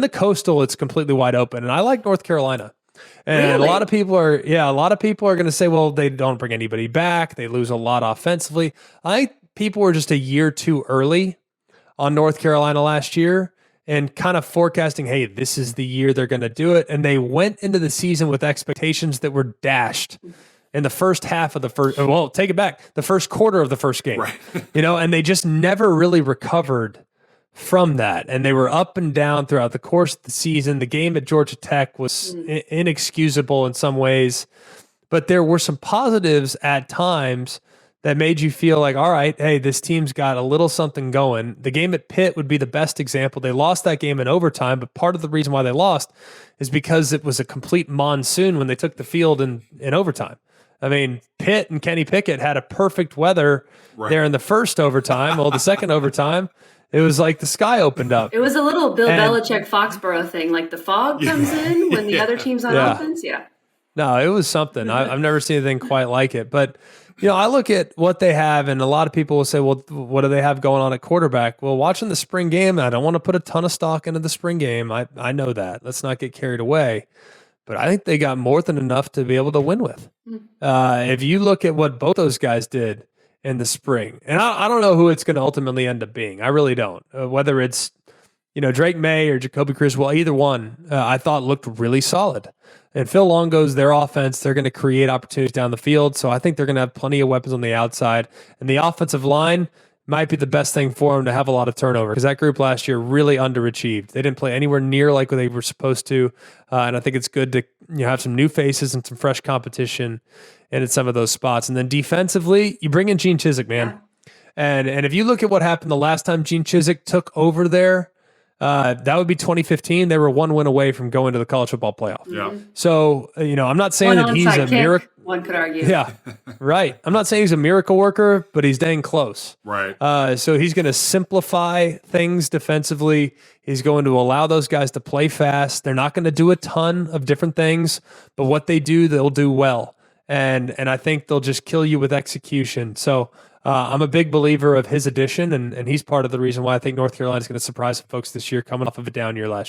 the Coastal, it's completely wide open. And I like North Carolina. And Really? a lot of people are going to say, well, they don't bring anybody back. They lose a lot offensively. I think people were just a year too early on North Carolina last year and kind of forecasting, hey, this is the year they're going to do it. And they went into the season with expectations that were dashed in the first half of the first, well, take it back, the first quarter of the first game, Right. and they just never really recovered from that. And they were up and down throughout the course of the season. The game at Georgia Tech was inexcusable in some ways, but there were some positives at times that made you feel like, all right, hey, this team's got a little something going. The game at Pitt would be the best example. They lost that game in overtime, but part of the reason why they lost is because it was a complete monsoon when they took the field in overtime. I mean, Pitt and Kenny Pickett had a perfect weather there in the first overtime. Well, the second overtime, it was like the sky opened up. It was a little Bill Belichick Foxborough thing, like the fog comes in when the other team's on offense. Yeah. No, it was something. I've never seen anything quite like it. But, I look at what they have, and a lot of people will say, well, what do they have going on at quarterback? Well, watching the spring game, I don't want to put a ton of stock into the spring game. I know that. Let's not get carried away. But I think they got more than enough to be able to win with. If you look at what both those guys did in the spring, and I don't know who it's going to ultimately end up being. I really don't. Whether it's Drake May or Jacoby Criswell, either one, I thought looked really solid. And Phil Longo's their offense. They're going to create opportunities down the field. So I think they're going to have plenty of weapons on the outside. And the offensive line might be the best thing for them to have a lot of turnover, because that group last year really underachieved. They didn't play anywhere near like what they were supposed to. And I think it's good to have some new faces and some fresh competition in some of those spots. And then defensively, you bring in Gene Chizik, man. Yeah. And if you look at what happened the last time Gene Chizik took over there, that would be 2015. They were one win away from going to the college football playoff. Yeah. So, I'm not saying that he's a miracle. One could argue. Yeah, right. I'm not saying he's a miracle worker, but he's dang close. Right. So he's going to simplify things defensively. He's going to allow those guys to play fast. They're not going to do a ton of different things, but what they do, they'll do well. And I think they'll just kill you with execution. So I'm a big believer of his addition, and he's part of the reason why I think North Carolina is going to surprise some folks this year, coming off of a down year last year.